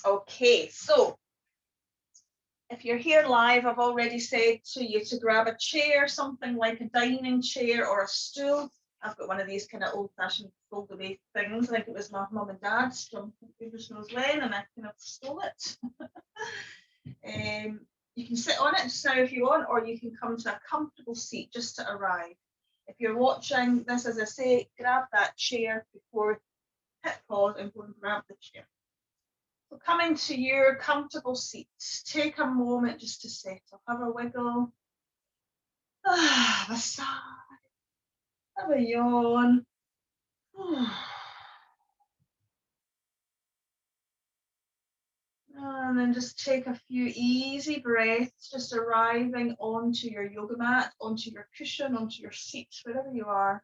Okay, so if you're here live, I've already said to you to grab a chair, something like a dining chair or a stool. I've got one of these kind of old-fashioned fold-away things. I think it was my mum and dad's from goodness knows when, and I kind of stole it. You can sit on it just now if you want, or you can come to a comfortable seat just to arrive. If you're watching this, as I say, grab that chair before hit pause and go and grab the chair. So coming to your comfortable seat, take a moment just to settle. Have a wiggle. Have a sigh. Have a yawn. And then just take a few easy breaths, just arriving onto your yoga mat, onto your cushion, onto your seat, wherever you are.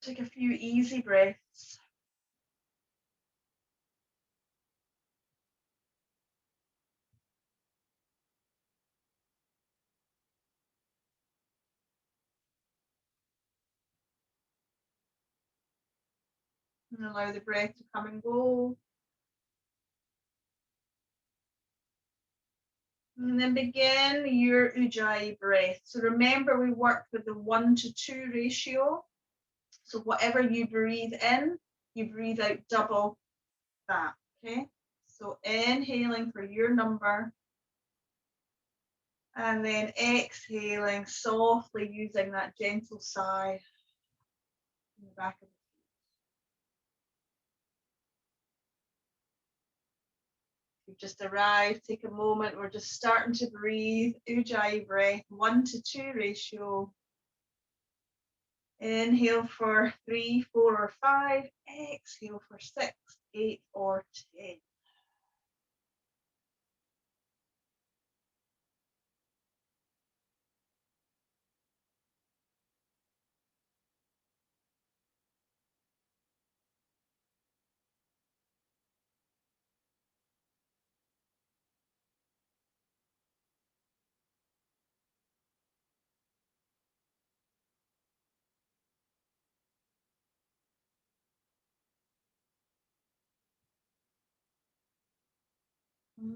Take a few easy breaths. And allow the breath to come and go. And then begin your Ujjayi breath. So remember, we worked with the 1-to-2 ratio. So whatever you breathe in, you breathe out double that, okay? So inhaling for your number, and then exhaling softly using that gentle sigh in the back of the throat. You've just arrived, take a moment. We're just starting to breathe Ujjayi breath, 1-to-2 ratio. Inhale for 3, 4, or 5. Exhale for 6, 8, or 10.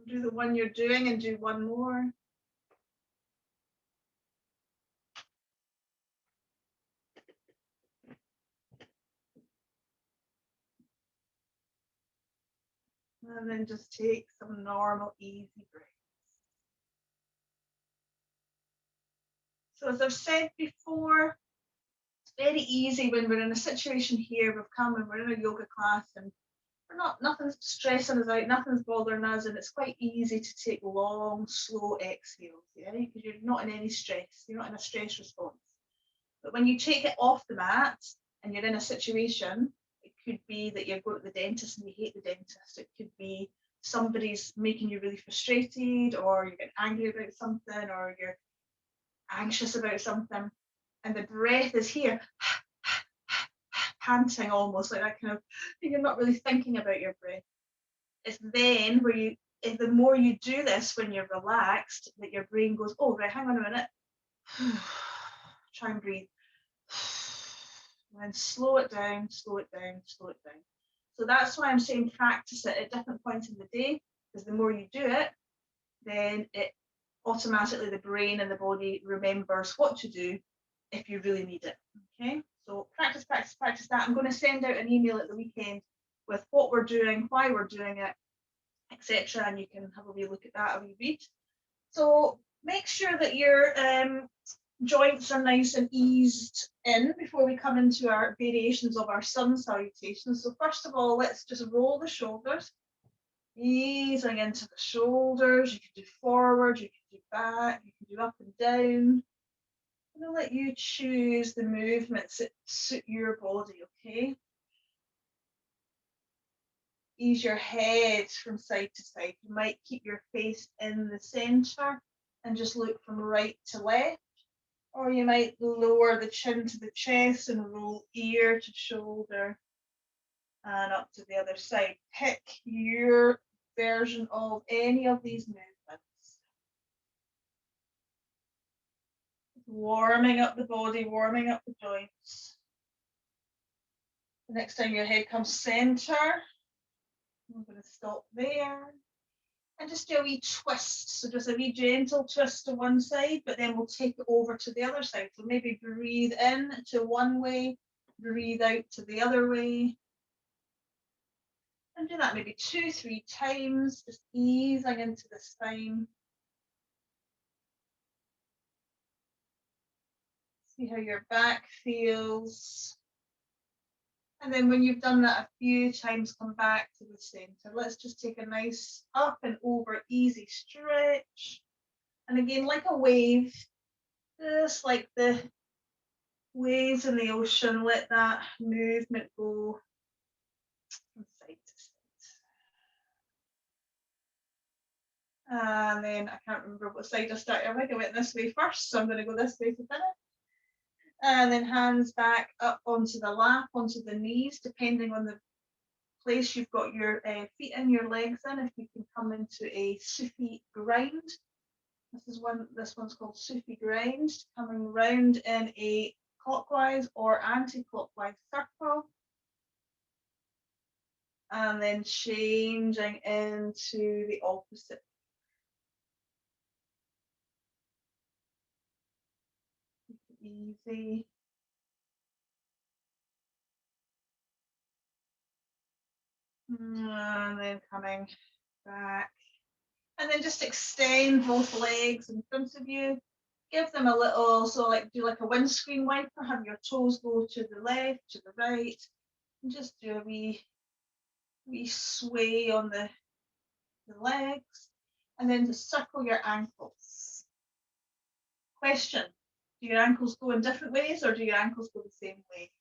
Do the one you're doing and do one more. And then just take some normal, easy breaths. So as I've said before, it's very easy when we're in a situation here, we've come and we're in a yoga class and nothing's stressing us out, nothing's bothering us, and it's quite easy to take long, slow exhales, yeah, because you're not in any stress, you're not in a stress response. But when you take it off the mat and you're in a situation, it could be that you're going to the dentist and you hate the dentist. It could be somebody's making you really frustrated, or you're getting angry about something, or you're anxious about something, and the breath is here, panting almost like that kind of, you're not really thinking about your breath. It's then where if the more you do this when you're relaxed, that your brain goes, oh, right, hang on a minute. Try and breathe. And then slow it down, slow it down, slow it down. So that's why I'm saying practice it at different points in the day, because the more you do it, then it automatically, the brain and the body remembers what to do if you really need it. Okay, so practice, practice, practice that. I'm going to send out an email at the weekend with what we're doing, why we're doing it, etc. And you can have a wee look at that, a wee read. So make sure that your joints are nice and eased in before we come into our variations of our sun salutations. So first of all, let's just roll the shoulders, easing into the shoulders. You can do forward, you can do back, you can do up and down. I'm going to let you choose the movements that suit your body, okay? Ease your head from side to side. You might keep your face in the center and just look from right to left, or you might lower the chin to the chest and roll ear to shoulder and up to the other side. Pick your version of any of these movements. Warming up the body, warming up the joints. The next time your head comes center, I'm going to stop there. And just do a wee twist. So just a wee gentle twist to one side, but then we'll take it over to the other side. So maybe breathe in to one way, breathe out to the other way. And do that maybe 2-3 times, just easing into the spine. See how your back feels. And then when you've done that a few times, come back to the center. Let's just take a nice up and over easy stretch. And again, like a wave, just like the waves in the ocean, let that movement go from side to side. And then I can't remember what side I started. I think I went this way first, so I'm going to go this way to finish. And then hands back up onto the lap, onto the knees, depending on the place you've got your feet and your legs in. If you can come into a Sufi grind. This one's called Sufi grind, coming round in a clockwise or anti-clockwise circle. And then changing into the opposite. Easy. And then coming back. And then just extend both legs in front of you. Give them a little, so like do like a windscreen wiper, have your toes go to the left, to the right, and just do a wee sway on the legs. And then just circle your ankles. Question, do your ankles go in different ways or do your ankles go the same way?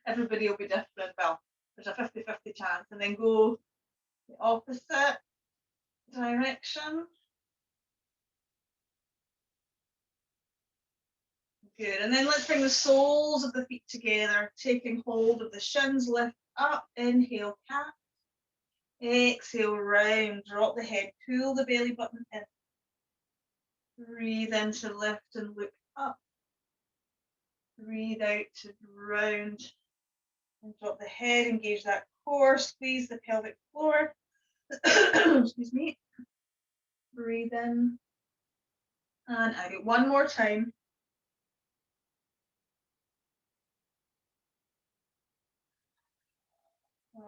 Everybody will be different. Well, there's a 50-50 chance. And then go the opposite direction. Good. And then let's bring the soles of the feet together, taking hold of the shins, lift up, inhale, cat. Exhale, round, drop the head, pull the belly button in. Breathe in to lift and look up. Breathe out to round and drop the head, engage that core, squeeze the pelvic floor. Excuse me. Breathe in and out. One more time.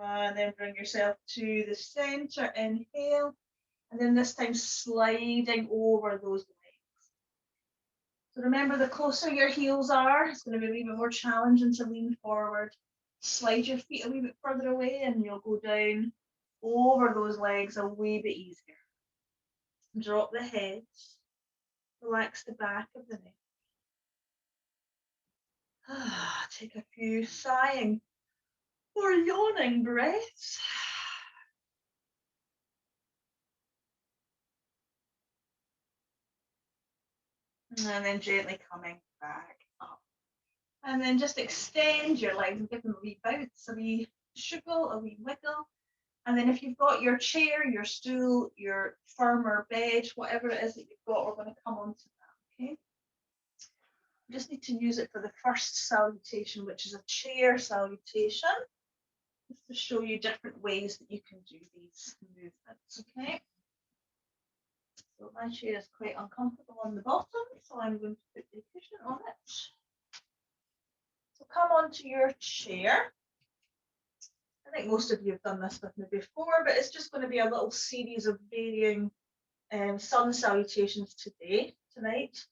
And then bring yourself to the center, inhale. And then this time sliding over those legs. So remember, the closer your heels are, it's going to be a wee bit more challenging to lean forward. Slide your feet a wee bit further away and you'll go down over those legs a wee bit easier. Drop the head. Relax the back of the neck. Take a few sighing or yawning breaths. And then gently coming back up. And then just extend your legs and give them a wee bounce, a wee shuffle, a wee wiggle. And then if you've got your chair, your stool, your firmer bed, whatever it is that you've got, we're going to come on to that, okay? We just need to use it for the first salutation, which is a chair salutation, just to show you different ways that you can do these movements, okay? So my chair is quite uncomfortable on the bottom, so I'm going to put the cushion on it. So come onto your chair. I think most of you have done this with me before, but it's just going to be a little series of varying sun salutations tonight.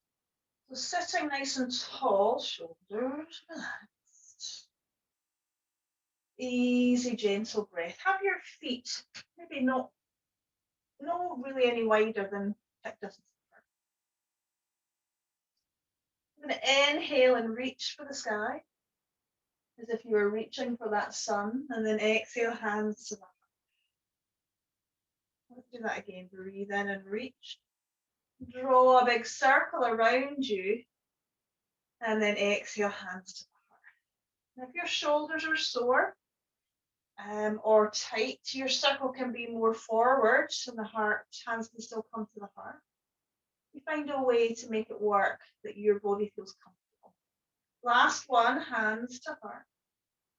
So sitting nice and tall, shoulders relaxed. Easy, gentle breath. Have your feet maybe not really any wider than hip distance. I'm going to inhale and reach for the sky, as if you were reaching for that sun, and then exhale, hands to the heart. Let's do that again. Breathe in and reach. Draw a big circle around you, and then exhale, hands to the heart. And if your shoulders are sore or tight, your circle can be more forward, so the hands can still come to the heart. You find a way to make it work that your body feels comfortable. Last one, hands to heart.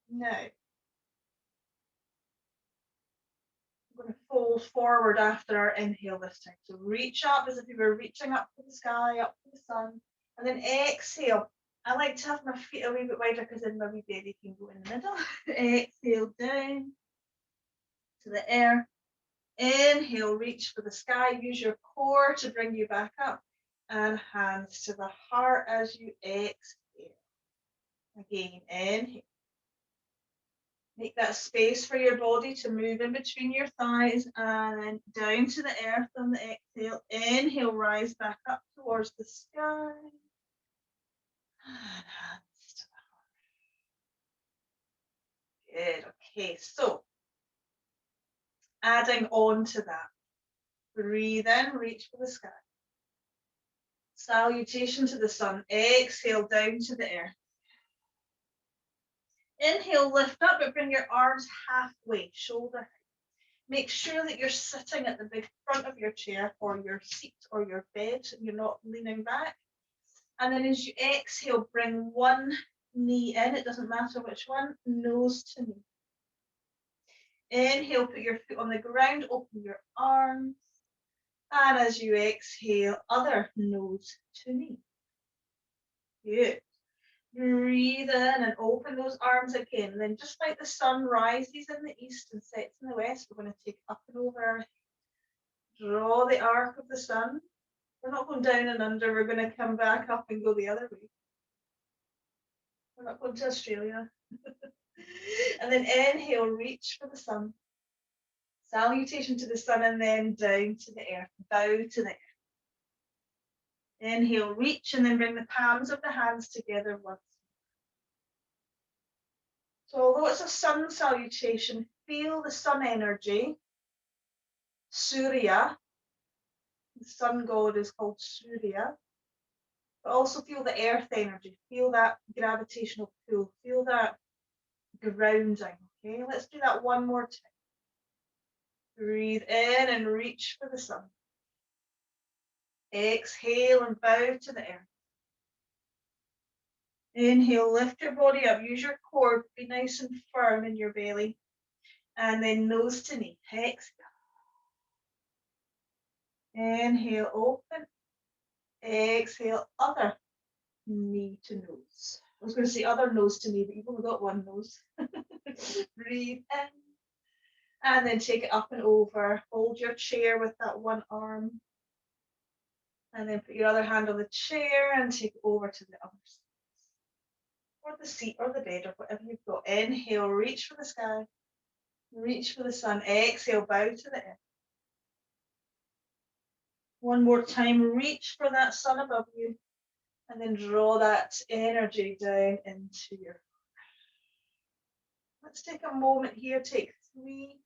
Now, fold forward after our inhale this time. So reach up as if you were reaching up to the sky, up to the sun, and then exhale. I like to have my feet a wee bit wider because then my wee baby can go in the middle. Exhale down to the air. Inhale, reach for the sky. Use your core to bring you back up. And hands to the heart as you exhale. Again, inhale. Make that space for your body to move in between your thighs and then down to the earth on the exhale. Inhale, rise back up towards the sky. And hands to the heart. Good. Okay, so adding on to that. Breathe in, reach for the sky. Salutation to the sun. Exhale down to the earth. Inhale, lift up, but bring your arms halfway, shoulder height. Make sure that you're sitting at the big front of your chair or your seat or your bed, and you're not leaning back. And then as you exhale, bring one knee in, it doesn't matter which one, nose to knee. Inhale, put your foot on the ground, open your arms. And as you exhale, other nose to knee. Good. Breathe in and open those arms again. And then just like the sun rises in the east and sets in the west, we're going to take up and over our head. Draw the arc of the sun. We're not going down and under. We're going to come back up and go the other way. We're not going to Australia. And then inhale, reach for the sun. Salutation to the sun and then down to the earth. Bow to the earth. Inhale, reach, and then bring the palms of the hands together once. So although it's a sun salutation, feel the sun energy. Surya, the sun god is called Surya. But also feel the earth energy. Feel that gravitational pull. Feel that grounding. Okay, let's do that one more time. Breathe in and reach for the sun. Exhale and bow to the earth. Inhale, lift your body up, use your core, be nice and firm in your belly. And then nose to knee, exhale. Inhale, open. Exhale, other knee to nose. I was going to say other nose to knee, but you've only got one nose. Breathe in. And then take it up and over. Hold your chair with that one arm. And then put your other hand on the chair and take it over to the other side. Or the seat or the bed or whatever you've got. Inhale, reach for the sky. Reach for the sun. Exhale, bow to the earth. One more time, reach for that sun above you. And then draw that energy down into your heart. Let's take a moment here. Take 3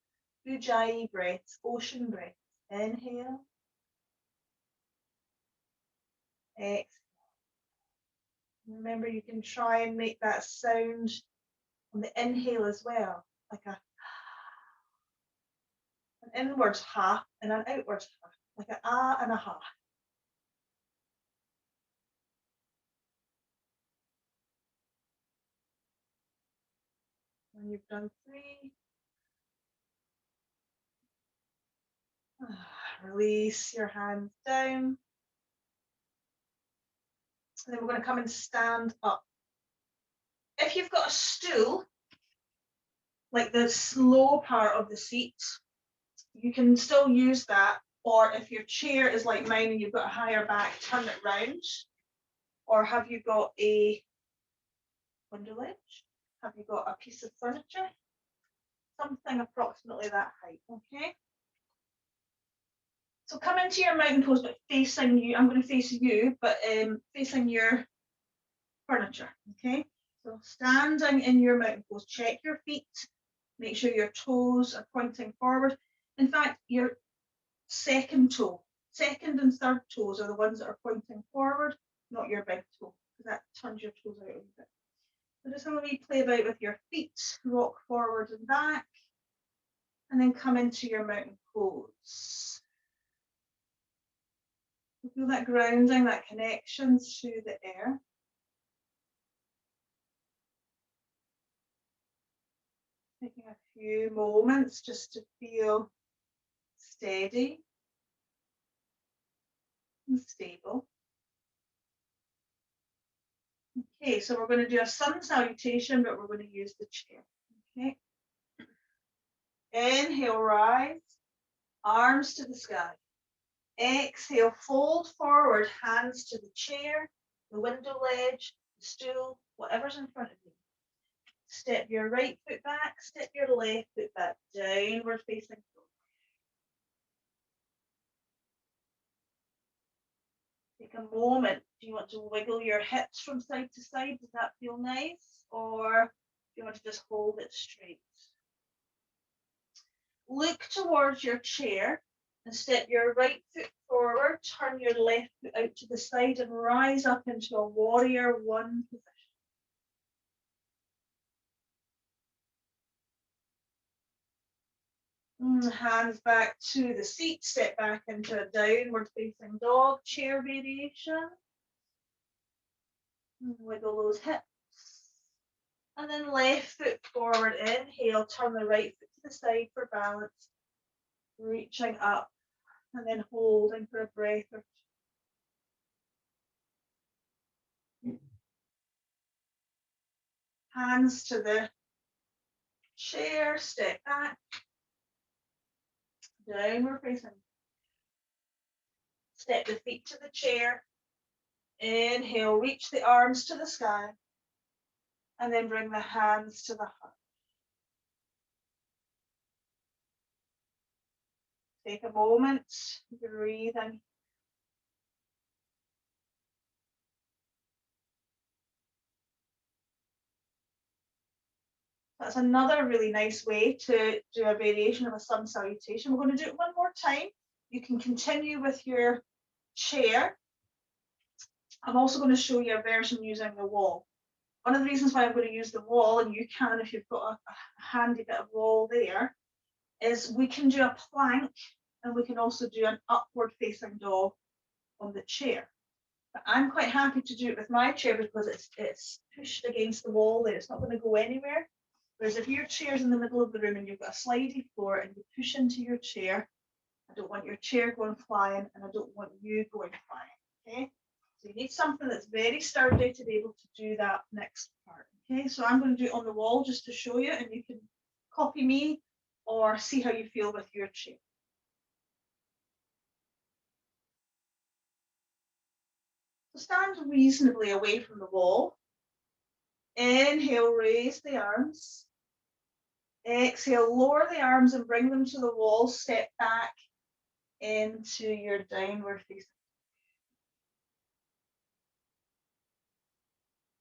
Ujjayi breaths, ocean breaths. Inhale. Exhale. Remember, you can try and make that sound on the inhale as well, like an inwards ha and an outwards ha, like an ah and a ha. When you've done 3, release your hands down. And then we're going to come and stand up. If you've got a stool, like the slow part of the seat, you can still use that. Or if your chair is like mine and you've got a higher back, turn it round. Or have you got a window ledge? Have you got a piece of furniture? Something approximately that height, okay? So come into your mountain pose, but facing you. I'm going to face you, but facing your furniture, okay? So standing in your mountain pose, check your feet, make sure your toes are pointing forward. In fact, your second and third toes are the ones that are pointing forward, not your big toe, because that turns your toes out a little bit. So just have a wee play about with your feet, rock forward and back, and then come into your mountain pose. Feel that grounding, that connection to the air. Taking a few moments just to feel steady and stable. Okay, so we're going to do a sun salutation, but we're going to use the chair. Okay. Inhale, rise, arms to the sky. Exhale, fold forward, hands to the chair, the window ledge, the stool, whatever's in front of you. Step your right foot back, step your left foot back, downward facing dog. Take a moment. Do you want to wiggle your hips from side to side? Does that feel nice? Or do you want to just hold it straight? Look towards your chair and step your right foot forward, turn your left foot out to the side and rise up into a warrior one position. Hands back to the seat, step back into a downward facing dog, chair variation. Wiggle those hips. And then left foot forward, inhale, turn the right foot to the side for balance, reaching up and then holding for a breath or two. Hands to the chair, step back, downward facing. Step the feet to the chair, inhale, reach the arms to the sky, and then bring the hands to the heart. Take a moment, breathe in. That's another really nice way to do a variation of a sun salutation. We're going to do it one more time. You can continue with your chair. I'm also going to show you a version using the wall. One of the reasons why I'm going to use the wall, and you can if you've got a handy bit of wall there, is we can do a plank and we can also do an upward facing dog on the chair. But I'm quite happy to do it with my chair because it's pushed against the wall there. It's not going to go anywhere. Whereas if your chair's in the middle of the room and you've got a slidey floor and you push into your chair, I don't want your chair going flying and I don't want you going flying, okay? So you need something that's very sturdy to be able to do that next part, okay? So I'm going to do it on the wall just to show you, and you can copy me or see how you feel with your chair. So stand reasonably away from the wall. Inhale, raise the arms. Exhale, lower the arms and bring them to the wall. Step back into your downward facing.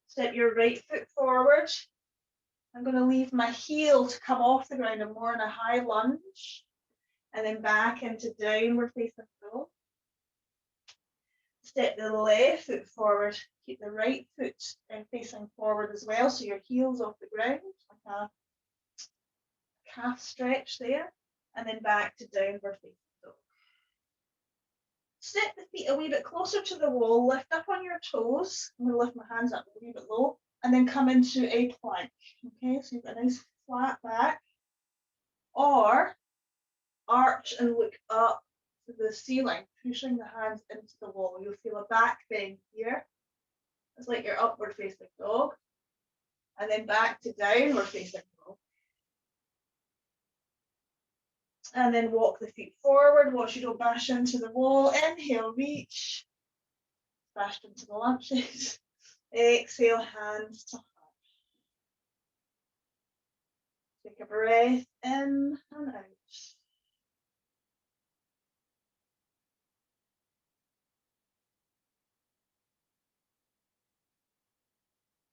Step your right foot forward. I'm going to leave my heel to come off the ground. I'm more in a high lunge. And then back into downward facing dog. Step the left foot forward. Keep the right foot facing forward as well, so your heel's off the ground, like a calf stretch there. And then back to downward facing dog. Step the feet a wee bit closer to the wall, lift up on your toes. I'm going to lift my hands up a wee bit low, and then come into a plank. Okay, so you've got a nice flat back. Or arch and look up to the ceiling, pushing the hands into the wall. You'll feel a back bend here. It's like your upward facing dog. And then back to downward facing dog. And then walk the feet forward. Watch you don't bash into the wall. Inhale, reach. Bashed into the lunges. Exhale, hands to heart. Take a breath in and out.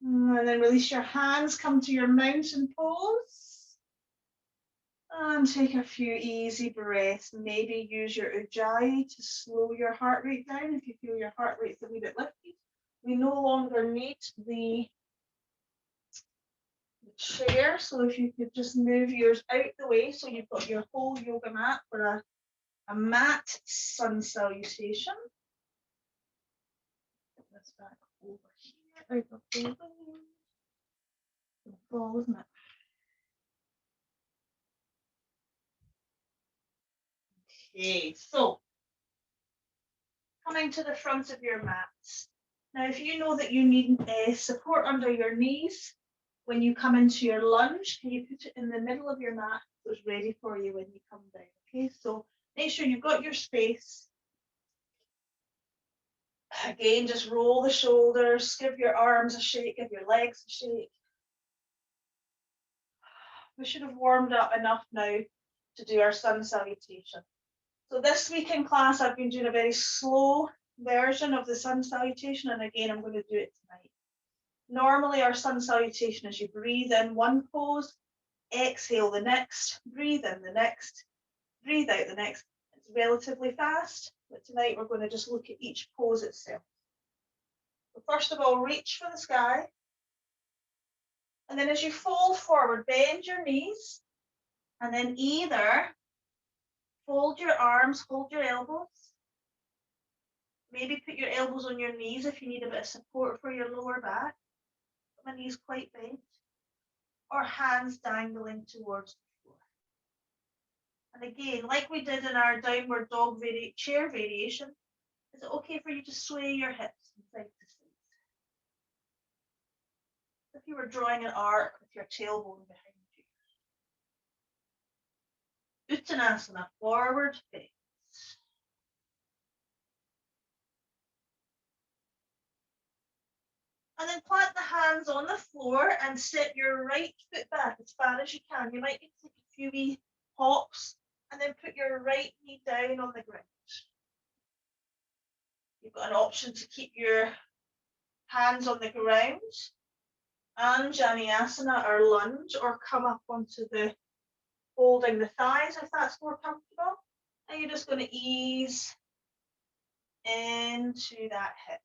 And then release your hands, come to your mountain pose. And take a few easy breaths. Maybe use your ujjayi to slow your heart rate down if you feel your heart rate's a wee bit lifted. We no longer need the chair, so if you could just move yours out the way so you've got your whole yoga mat for a mat sun salutation. Put this back over here, out of the way. Fall, isn't it? Okay, so coming to the front of your mat. Now, if you know that you need support under your knees when you come into your lunge, can you put it in the middle of your mat so it's ready for you when you come down? Okay, so make sure you've got your space. Again, just roll the shoulders, give your arms a shake, give your legs a shake. We should have warmed up enough now to do our sun salutation. So this week in class, I've been doing a very slow version of the sun salutation, and again, I'm going to do it tonight. Normally, our sun salutation is you breathe in one pose, exhale the next, breathe in the next, breathe out the next. It's relatively fast, but tonight we're going to just look at each pose itself. So first of all, reach for the sky. And then as you fold forward, bend your knees, and then either fold your arms, hold your elbows. Maybe put your elbows on your knees if you need a bit of support for your lower back. My knees quite bent. Or hands dangling towards the floor. And again, like we did in our downward dog chair variation, is it okay for you to sway your hips from side to side? If you were drawing an arc with your tailbone behind you. Uttanasana, forward bend. And then plant the hands on the floor and set your right foot back as far as you can. You might need to take a few wee hops and then put your right knee down on the ground. You've got an option to keep your hands on the ground, Anjaneyasana or lunge, or come up onto the holding the thighs if that's more comfortable. And you're just going to ease into that hip.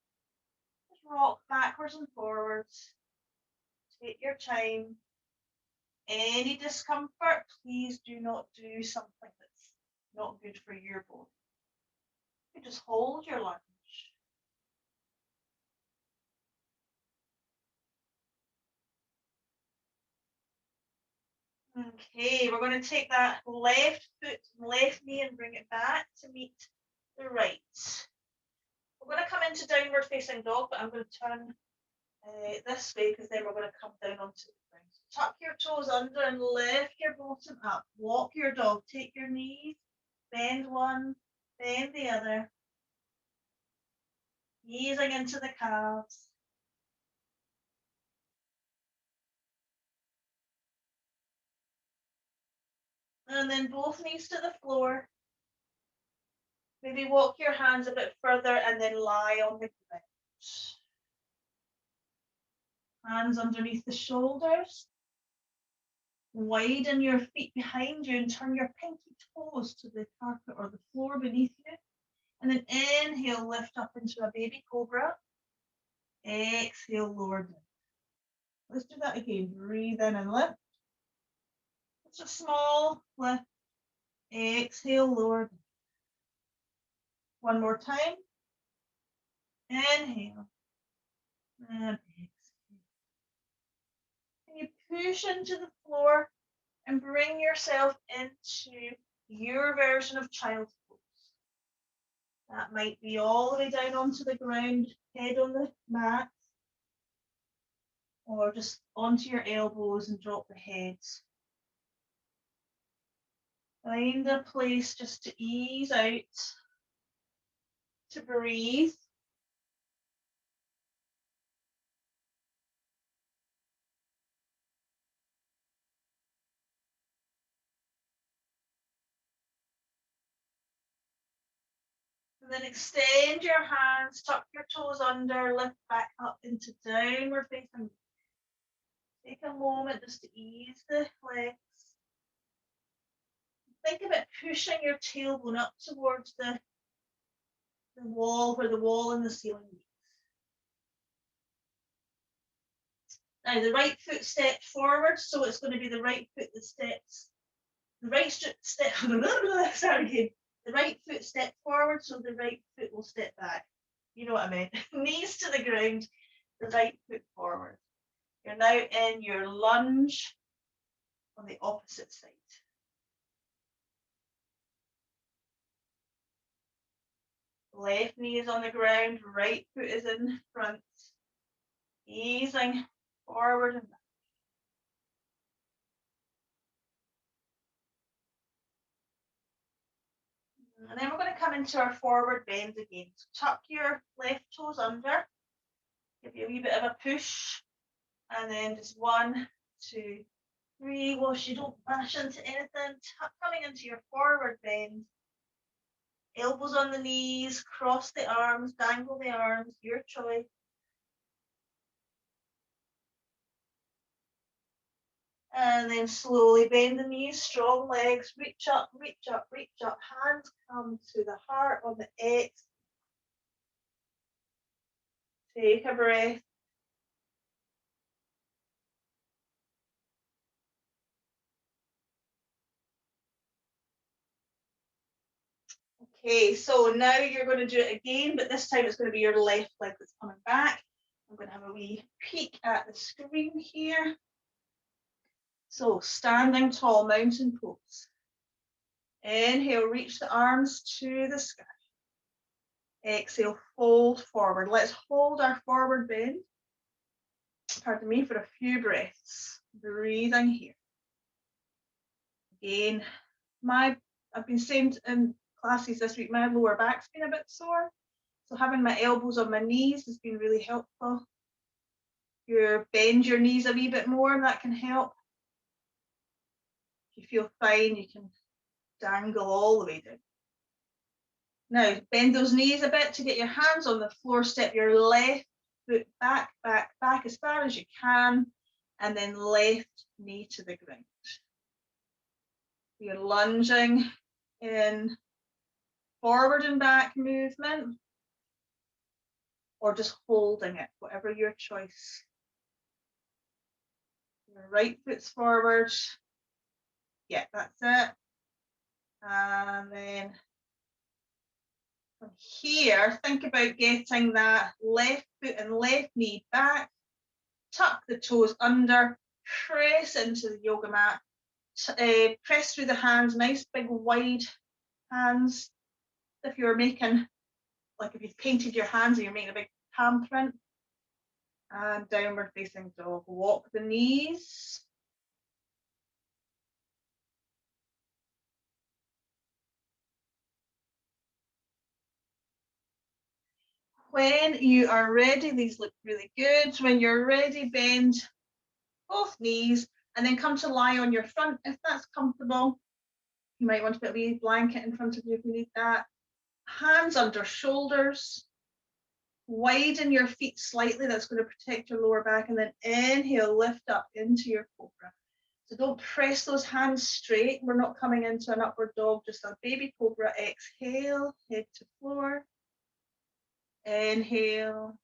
Just rock backwards and forwards. Take your time. Any discomfort, please do not do something that's not good for your body. You just hold your lunge. Okay, we're going to take that left foot, left knee, and bring it back to meet the right. We're going to come into downward facing dog, but I'm going to turn this way because then we're going to come down onto the ground. So tuck your toes under and lift your bottom up. Walk your dog. Take your knees, bend one, bend the other. Easing into the calves. And then both knees to the floor. Maybe walk your hands a bit further and then lie on the ground. Hands underneath the shoulders. Widen your feet behind you and turn your pinky toes to the carpet or the floor beneath you. And then inhale, lift up into a baby cobra. Exhale, lower down. Let's do that again. Breathe in and lift. It's a small lift. Exhale, lower down. One more time. Inhale. And exhale. And you push into the floor and bring yourself into your version of child's pose. That might be all the way down onto the ground, head on the mat, or just onto your elbows and drop the head. Find a place just to ease out, to breathe. And then extend your hands, tuck your toes under, lift back up into downward facing. Take a moment just to ease the legs. Think about pushing your tailbone up towards the wall, where the wall and the ceiling meet. Now the right foot steps forward, so it's going to be the right foot that steps. The right step. Sorry again. The right foot steps forward, so the right foot will step back. You know what I meant. Knees to the ground, the right foot forward. You're now in your lunge on the opposite side. Left knee is on the ground, right foot is in front. Easing forward and back. And then we're going to come into our forward bend again. So tuck your left toes under, give you a wee bit of a push, and then just 1, 2, 3. Wash, you don't bash into anything. Coming into your forward bend. Elbows on the knees, cross the arms, dangle the arms, your choice. And then slowly bend the knees, strong legs, reach up, reach up, reach up. Hands come to the heart on the exhale. Take a breath. Okay, so now you're going to do it again, but this time it's going to be your left leg that's coming back. I'm going to have a wee peek at the screen here. So standing tall, mountain pose. Inhale, reach the arms to the sky. Exhale, fold forward. Let's hold our forward bend, pardon me, for a few breaths. Breathing here. Again, I've been saying in classes this week, my lower back's been a bit sore. So having my elbows on my knees has been really helpful. You bend your knees a wee bit more, that can help. If you feel fine, you can dangle all the way down. Now, bend those knees a bit to get your hands on the floor. Step your left foot back, back, back as far as you can, and then left knee to the ground. You're lunging in forward and back movement, or just holding it, whatever your choice. Your right foot's forward. Yeah, that's it. And then from here, think about getting that left foot and left knee back. Tuck the toes under, press into the yoga mat, press through the hands, nice big wide hands. If you're making, like if you've painted your hands and you're making a big palm print. And downward facing dog. Walk the knees. When you are ready, these look really good. When you're ready, bend both knees and then come to lie on your front if that's comfortable. You might want to put a wee blanket in front of you if you need that. Hands under shoulders. Widen your feet slightly, that's going to protect your lower back, and then inhale, lift up into your cobra. So don't press those hands straight. We're not coming into an upward dog, just a baby cobra. Exhale, head to floor. Inhale.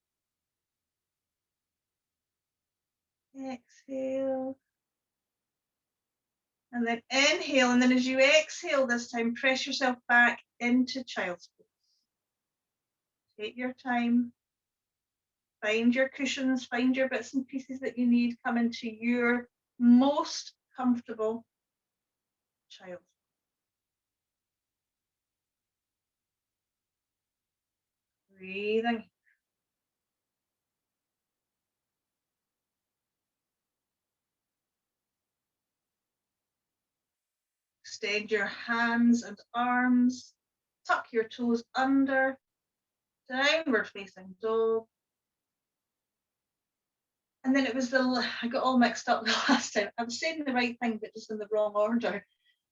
Exhale. And then inhale, and then as you exhale this time, press yourself back into child's pose. Take your time. Find your cushions, find your bits and pieces that you need. Come into your most comfortable child. Breathing. Extend your hands and arms. Tuck your toes under. Downward facing dog. And then it was I got all mixed up the last time. I was saying the right thing, but just in the wrong order.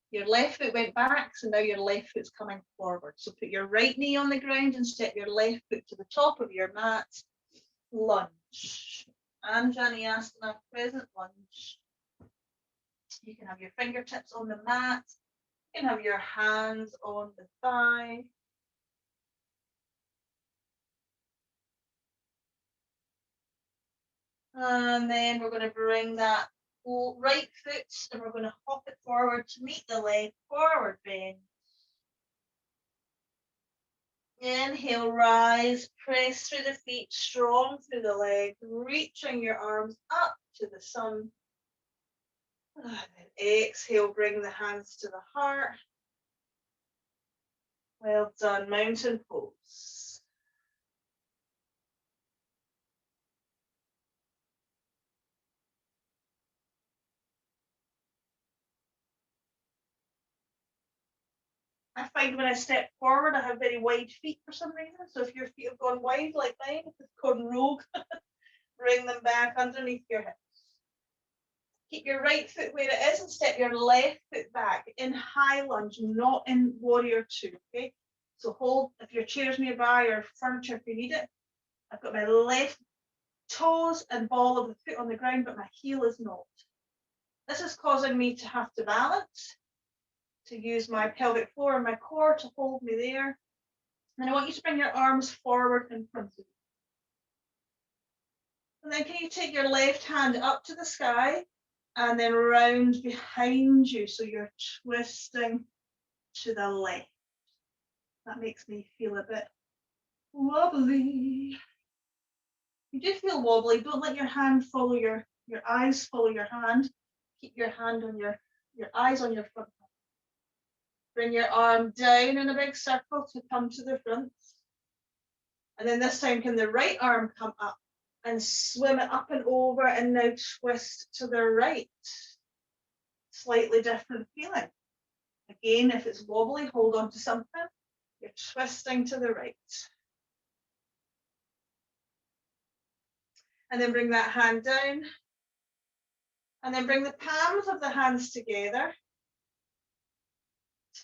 Your left foot went back, so now your left foot's coming forward. So put your right knee on the ground and step your left foot to the top of your mat. Lunge. Anjaneyasana, crescent lunge. You can have your fingertips on the mat. You can have your hands on the thigh. And then we're going to bring that right foot and we're going to hop it forward to meet the leg, forward bend. Inhale, rise, press through the feet, strong through the legs, reaching your arms up to the sun. And then exhale, bring the hands to the heart. Well done, mountain pose. I find when I step forward, I have very wide feet for some reason. So if your feet have gone wide like mine, it's gone rogue, bring them back underneath your hips. Keep your right foot where it is and step your left foot back in high lunge, not in warrior two, okay? So hold, if your chair's nearby or furniture if you need it. I've got my left toes and ball of the foot on the ground, but my heel is not. This is causing me to have to balance, to use my pelvic floor and my core to hold me there. And I want you to bring your arms forward in front of you. And then can you take your left hand up to the sky and then round behind you, so you're twisting to the left. That makes me feel a bit wobbly. You do feel wobbly, don't let your hand follow your eyes follow your hand. Keep your hand on your eyes on your front. Bring your arm down in a big circle to come to the front. And then this time, can the right arm come up and swim it up and over and now twist to the right? Slightly different feeling. Again, if it's wobbly, hold on to something. You're twisting to the right. And then bring that hand down. And then bring the palms of the hands together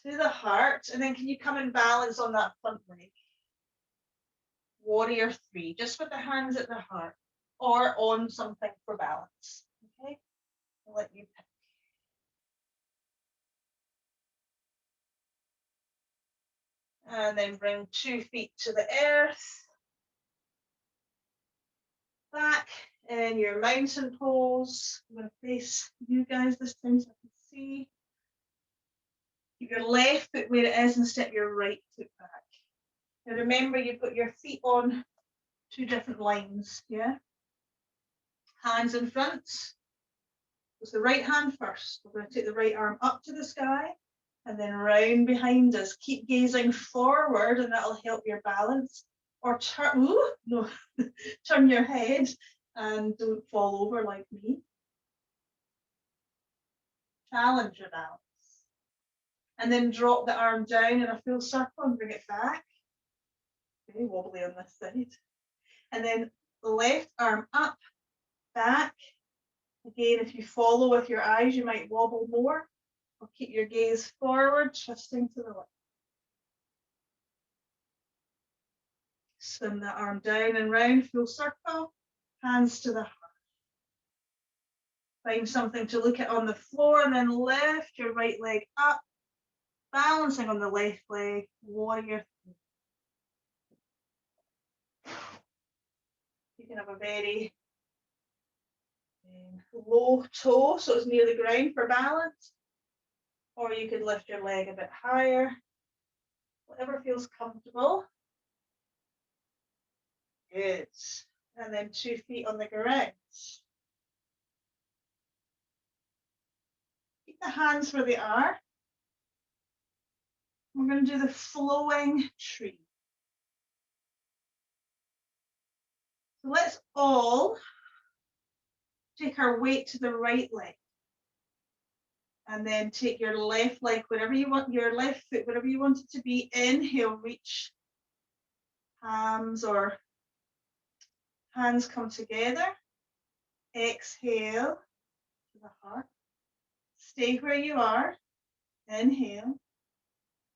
to the heart. And then can you come and balance on that front leg? Warrior three, just with the hands at the heart or on something for balance. Okay, I'll let you pick. And then bring 2 feet to the earth. Back in your mountain pose. I'm going to face you guys this time so I can see. Keep your left foot where it is and step your right foot back. Now remember, you've got your feet on 2 different lines, yeah? Hands in front. It's the right hand first. We're going to take the right arm up to the sky and then round behind us. Keep gazing forward and that'll help your balance. Or turn, no, turn your head and don't fall over like me. Challenge your balance. And then drop the arm down in a full circle and bring it back. Very wobbly on this side. And then the left arm up, back. Again, if you follow with your eyes, you might wobble more. Or keep your gaze forward, twisting to the left. Swim that arm down and round, full circle, hands to the heart. Find something to look at on the floor and then lift your right leg up, balancing on the left leg, warrior three. You can have a very low toe, so it's near the ground for balance, or you could lift your leg a bit higher, whatever feels comfortable. Good. And then 2 feet on the ground. Keep the hands where they are. We're going to do the flowing tree. So let's all take our weight to the right leg. And then take your left leg, wherever you want, your left foot, wherever you want it to be. Inhale, reach palms or hands come together. Exhale to the heart. Stay where you are. Inhale.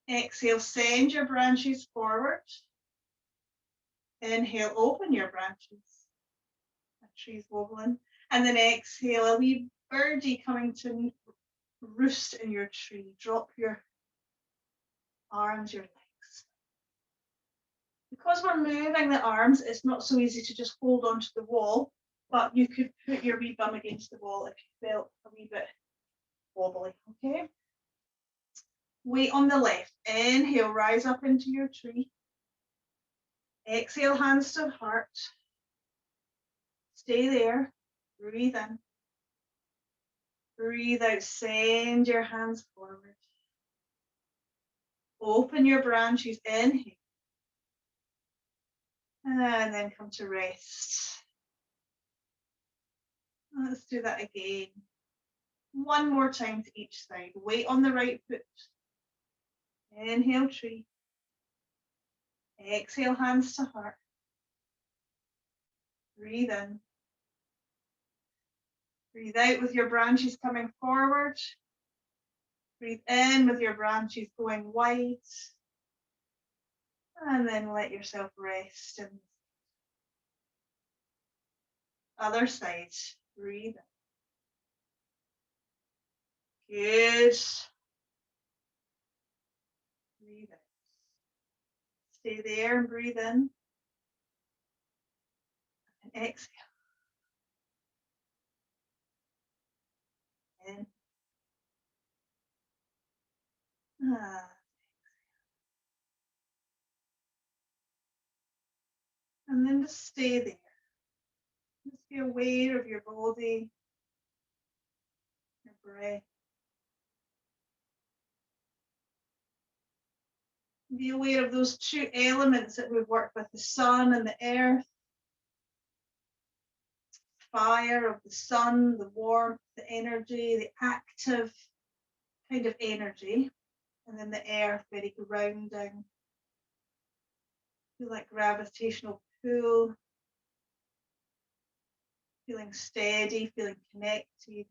Exhale, send your branches forward. Inhale, open your branches. That tree's wobbling. And then exhale, a wee birdie coming to roost in your tree. Drop your arms, your legs. Because we're moving the arms, it's not so easy to just hold onto the wall, but you could put your wee bum against the wall if you felt a wee bit wobbly, okay? Weight on the left. Inhale, rise up into your tree. Exhale, hands to the heart. Stay there. Breathe in. Breathe out. Send your hands forward. Open your branches, inhale. And then come to rest. Let's do that again. One more time to each side. Weight on the right foot. Inhale, tree. Exhale, hands to heart. Breathe in. Breathe out with your branches coming forward. Breathe in with your branches going wide. And then let yourself rest. And other side. Breathe in. Good. Breathe out. Stay there and breathe in. And exhale. In. And then just stay there. Just be aware of your body, your breath. Be aware of those two elements that we've worked with, the sun and the earth. Fire of the sun, the warmth, the energy, the active kind of energy. And then the earth, very grounding. Feel like gravitational pull. Feeling steady, feeling connected.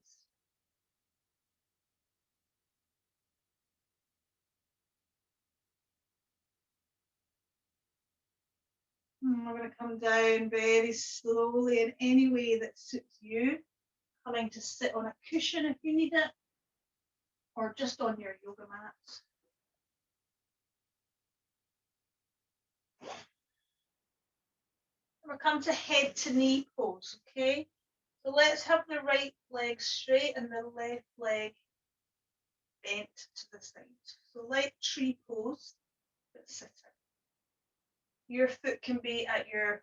We're going to come down very slowly in any way that suits you. Coming to sit on a cushion if you need it, or just on your yoga mat. We'll come to head to knee pose, okay? So let's have the right leg straight and the left leg bent to the side. So like tree pose, but sitting. Your foot can be at your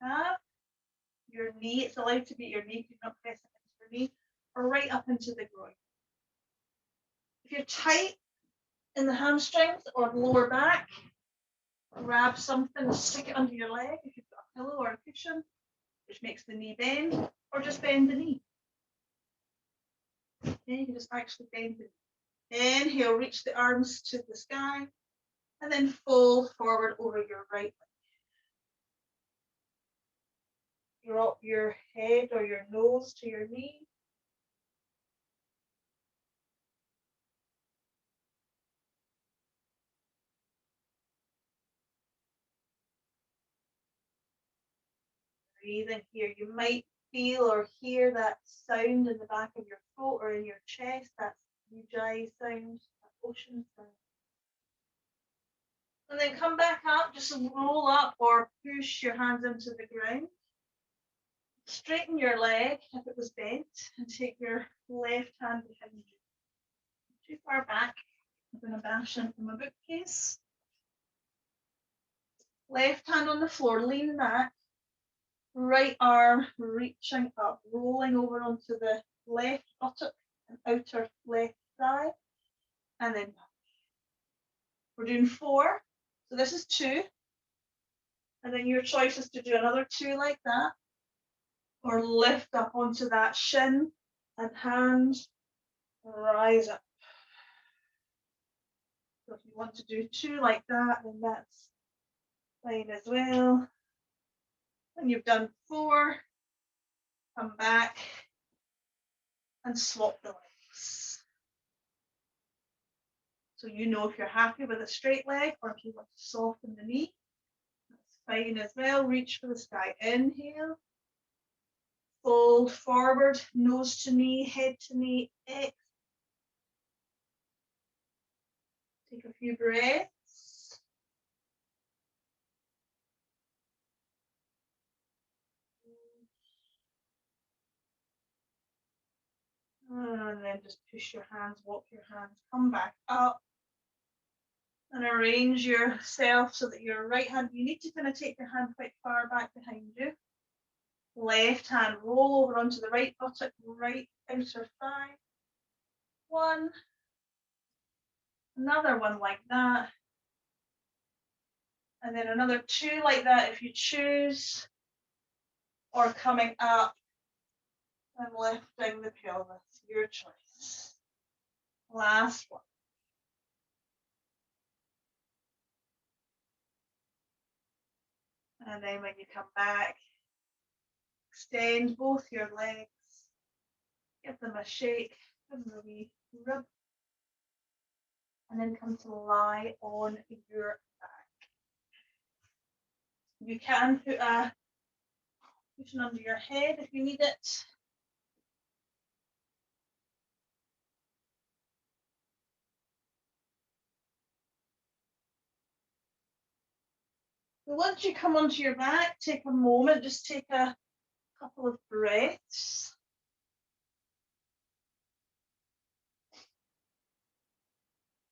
calf, your knee. It's allowed to be your knee, you're not pressing into your knee, or right up into the groin. If you're tight in the hamstrings or lower back, grab something, stick it under your leg if you've got a pillow or a cushion, which makes the knee bend, or just bend the knee. Okay, you can just actually bend the knee. Inhale, reach the arms to the sky, and then fold forward over your right leg. Drop your head or your nose to your knee. Breathing here. You might feel or hear that sound in the back of your throat or in your chest, that ujjayi sound, that ocean sound. And then come back up, just roll up or push your hands into the ground. Straighten your leg if it was bent and take your left hand behind you. Too far back, I'm going to bash into my bookcase. Left hand on the floor, lean back. Right arm reaching up, rolling over onto the left buttock and outer left thigh. And then we're doing 4. So this is 2. And then your choice is to do another 2 like that. Or lift up onto that shin and hands rise up. So if you want to do 2 like that, then that's fine as well. When you've done 4, come back and swap the legs. So you know if you're happy with a straight leg or if you want to soften the knee, that's fine as well. Reach for the sky. Inhale. Fold forward, nose to knee, head to knee. Exhale. Take a few breaths. And then just push your hands, walk your hands, come back up. And arrange yourself so that your right hand, you need to kind of take your hand quite far back behind you. Left hand, roll over onto the right buttock, right outer thigh. 1, Another one like that. And then another 2 like that if you choose. Or coming up and lifting the pelvis, your choice. Last one. And then when you come back, extend both your legs, give them a shake, give them a wee rub, and then come to lie on your back. You can put a cushion under your head if you need it. So once you come onto your back, take a moment, just take a couple of breaths.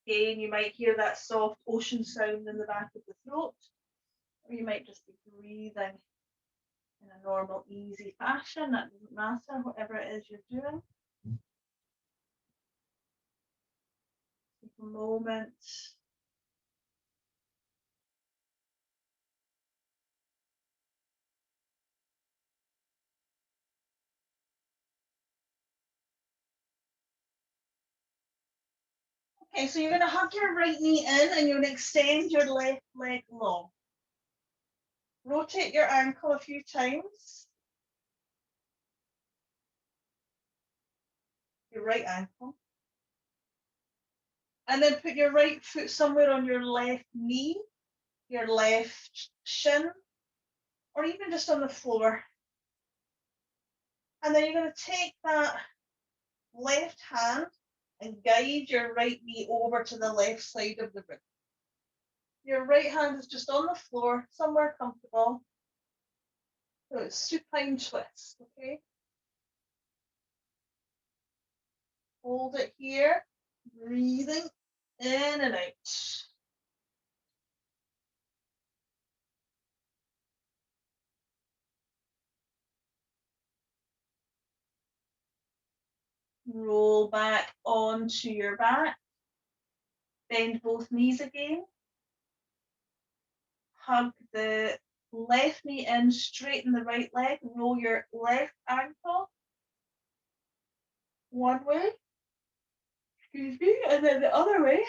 Again, you might hear that soft ocean sound in the back of the throat, or you might just be breathing in a normal, easy fashion. That doesn't matter, whatever it is you're doing. Take a moment. Okay, so you're going to hug your right knee in and you're going to extend your left leg long. Rotate your ankle a few times. Your right ankle. And then put your right foot somewhere on your left knee, your left shin, or even just on the floor. And then you're going to take that left hand and guide your right knee over to the left side of the room. Your right hand is just on the floor, somewhere comfortable. So it's supine twist, okay? Hold it here, breathing in and out. Roll back onto your back. Bend both knees again. Hug the left knee in, straighten the right leg, roll your left ankle one way, excuse me, and then the other way.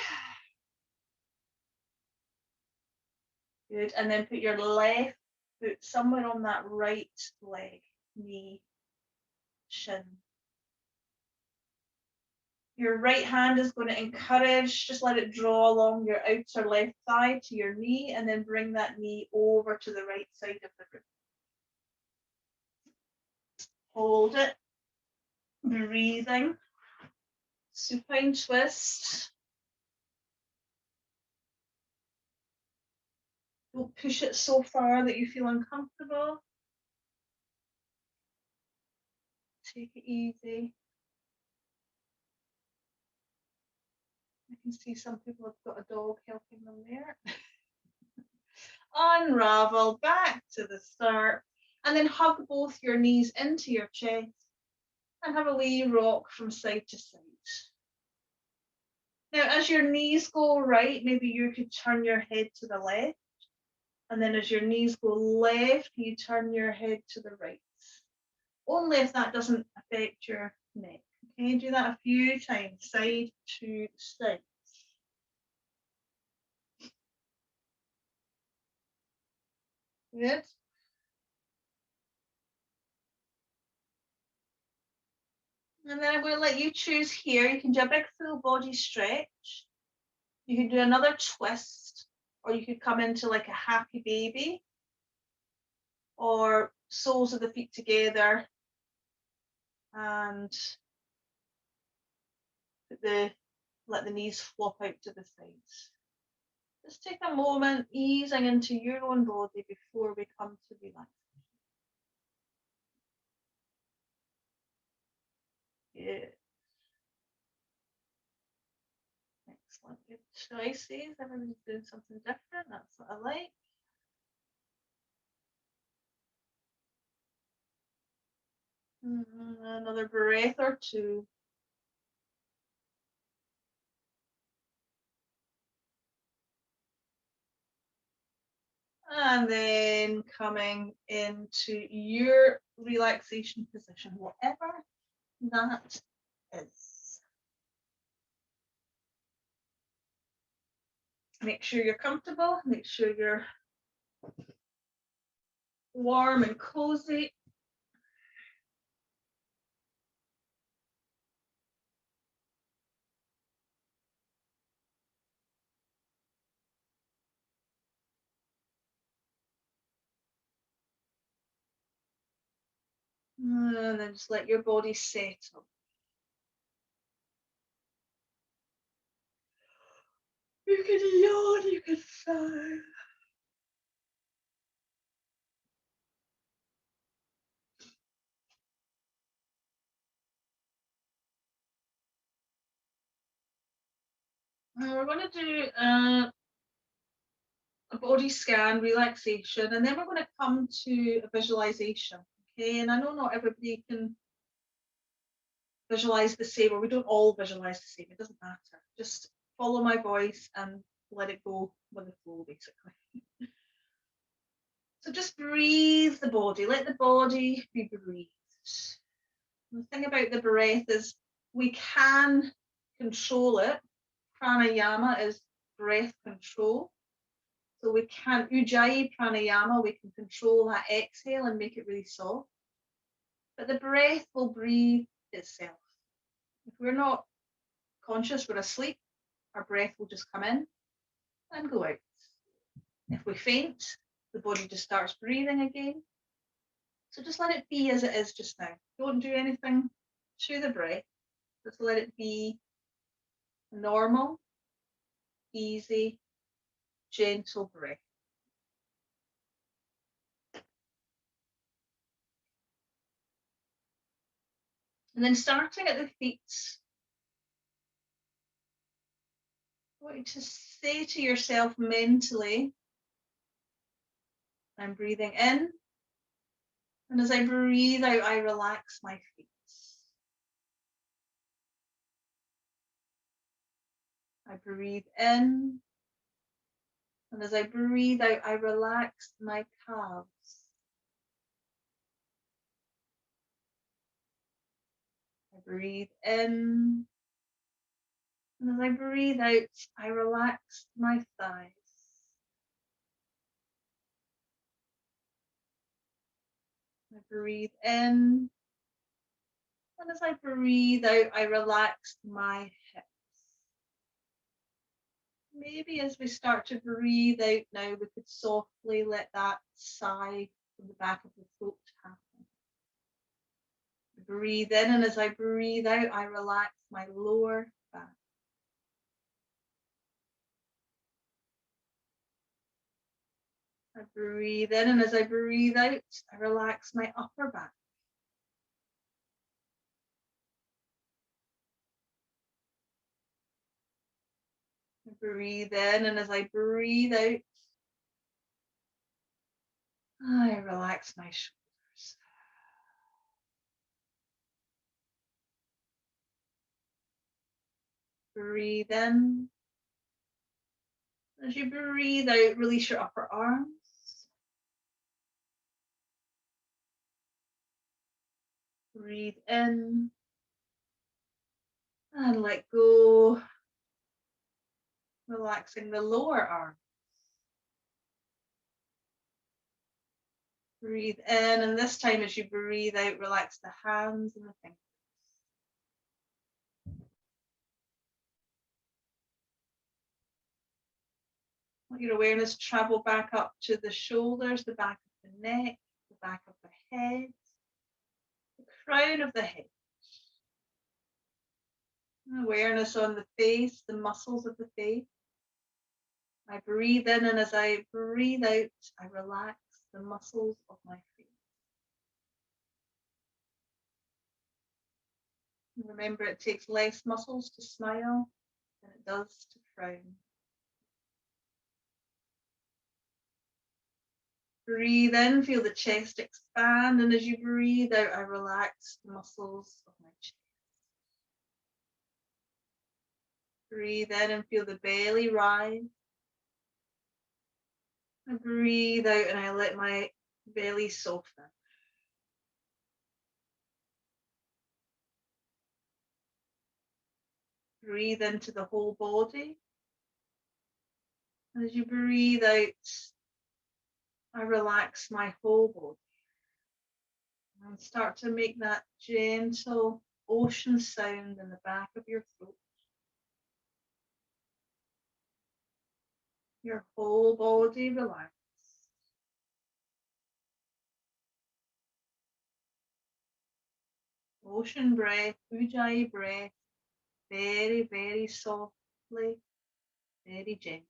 Good, and then put your left foot somewhere on that right leg, knee, shin. Your right hand is going to encourage, just let it draw along your outer left thigh to your knee, and then bring that knee over to the right side of the room. Hold it, breathing, supine twist. Don't push it so far that you feel uncomfortable. Take it easy. I can see some people have got a dog helping them there. Unravel back to the start, and then hug both your knees into your chest and have a wee rock from side to side. Now, as your knees go right, maybe you could turn your head to the left, and then as your knees go left, you turn your head to the right. Only if that doesn't affect your neck. Okay, do that a few times, side to side. Good. And then I'm going to let you choose here. You can do a big full body stretch. You can do another twist, or you could come into like a happy baby, or soles of the feet together and let the knees flop out to the sides. Just take a moment, easing into your own body before we come to relax. Good. Excellent. Good choices. Everyone's doing something different. That's what I like. Another breath or two. And then coming into your relaxation position, whatever that is. Make sure you're comfortable, make sure you're warm and cozy. And then just let your body settle. You can yawn, you can sigh. Now we're going to do a body scan, relaxation, and then we're going to come to a visualization. Okay, and I know not everybody can visualize the same, or we don't all visualize the same. It doesn't matter. Just follow my voice and let it go with the flow, basically. So just breathe the body, let the body be breathed. The thing about the breath is we can control it. Pranayama is breath control. So we can, Ujjayi pranayama, we can control that exhale and make it really soft. But the breath will breathe itself. If we're not conscious, we're asleep, our breath will just come in and go out. If we faint, the body just starts breathing again. So just let it be as it is just now. Don't do anything to the breath. Just let it be normal, easy, gentle breath. And then starting at the feet, I want you to say to yourself mentally, I'm breathing in. And as I breathe out, I relax my feet. I breathe in. And as I breathe out, I relax my calves. I breathe in. And as I breathe out, I relax my thighs. I breathe in. And as I breathe out, I relax my hips. Maybe as we start to breathe out now, we could softly let that sigh from the back of the throat happen. Breathe in, and as I breathe out, I relax my lower back. I breathe in, and as I breathe out, I relax my upper back. I breathe in, and as I breathe out, I relax my shoulders. Breathe in. As you breathe out, release your upper arms. Breathe in and let go, relaxing the lower arm. Breathe in, and this time as you breathe out, relax the hands and the fingers. Let your awareness travel back up to the shoulders, the back of the neck, the back of the head, the crown of the head. Awareness on the face, the muscles of the face. I breathe in, and as I breathe out, I relax the muscles of my face. And remember, it takes less muscles to smile than it does to frown. Breathe in, feel the chest expand, and as you breathe out, I relax the muscles of my chest. Breathe in and feel the belly rise. I breathe out and I let my belly soften. Breathe into the whole body. As you breathe out, I relax my whole body. And start to make that gentle ocean sound in the back of your throat. Your whole body relaxed. Ocean breath, Ujjayi breath, very, very softly, very gently.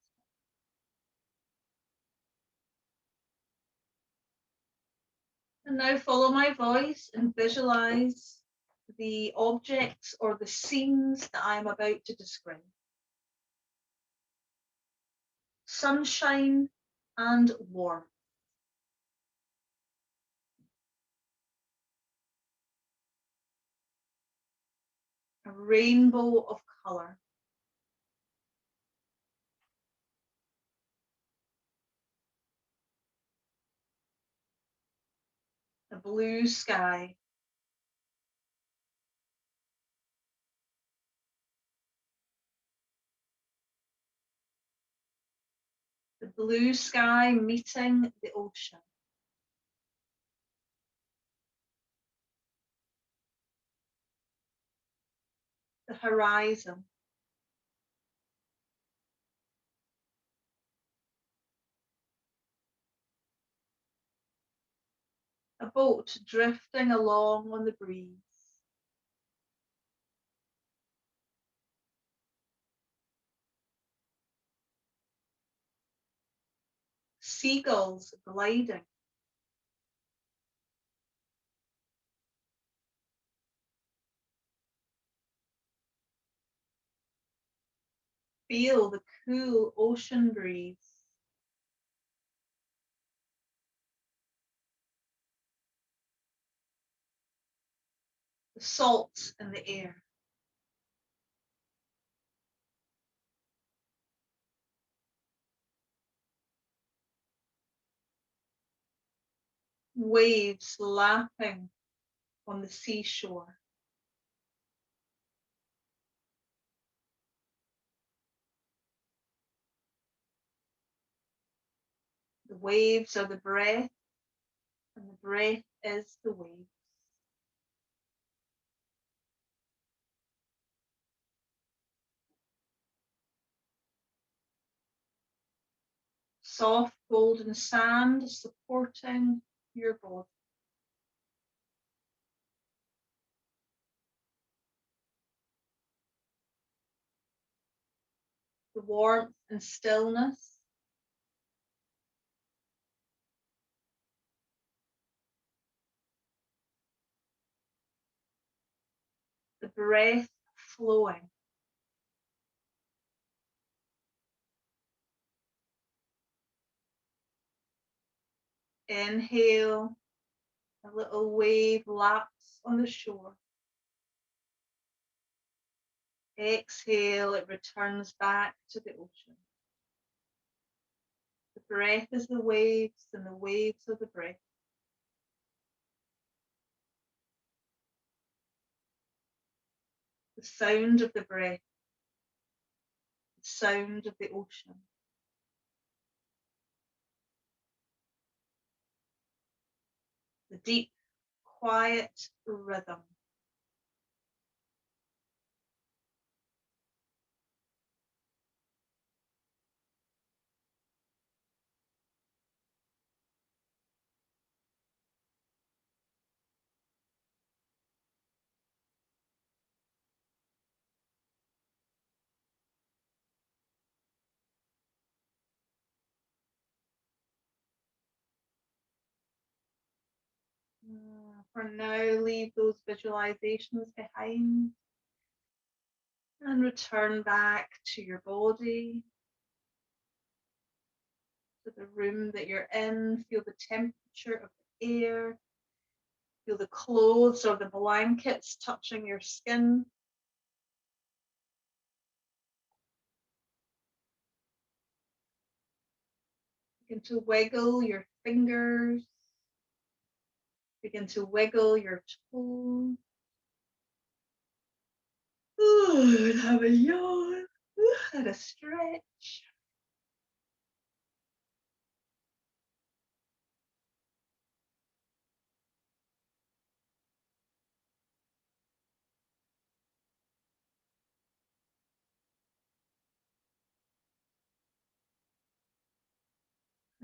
And now follow my voice and visualize the objects or the scenes that I'm about to describe. Sunshine and warmth. A rainbow of colour. A blue sky. The blue sky meeting the ocean. The horizon. A boat drifting along on the breeze. Seagulls gliding. Feel the cool ocean breeze. The salt in the air. Waves lapping on the seashore. The waves are the breath, and the breath is the wave. Soft golden sand supporting your body. The warmth and stillness. The breath flowing. Inhale, a little wave laps on the shore. Exhale, it returns back to the ocean. The breath is the waves, and the waves are the breath. The sound of the breath, the sound of the ocean. The deep, quiet rhythm. For now, leave those visualizations behind and return back to your body, to the room that you're in. Feel the temperature of the air. Feel the clothes or the blankets touching your skin. Begin to wiggle your fingers. Begin to wiggle your toes. Ooh, and have a yawn. Ooh, and a stretch.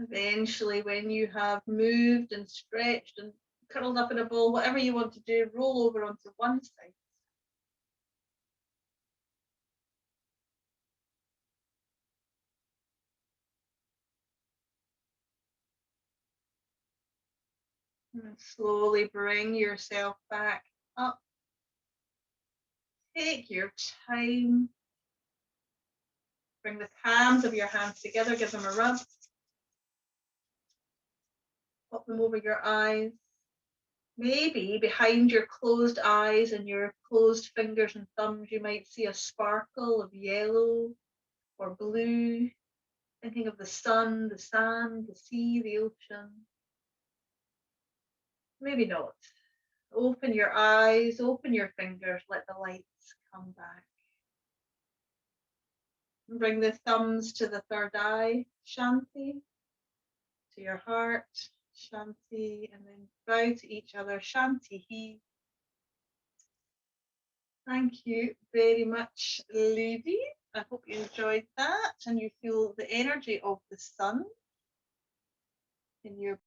Eventually, when you have moved and stretched and curled up in a ball, whatever you want to do, roll over onto one side. And slowly bring yourself back up. Take your time. Bring the palms of your hands together, give them a rub. Pop them over your eyes. Maybe behind your closed eyes and your closed fingers and thumbs, you might see a sparkle of yellow or blue, thinking of the sun, the sand, the sea, the ocean. Maybe not. Open your eyes, open your fingers, let the lights come back. And bring the thumbs to the third eye, Shanti, to your heart, Shanti, and then bow to each other, Shanti He. Thank you very much, Lady. I hope you enjoyed that and you feel the energy of the sun in your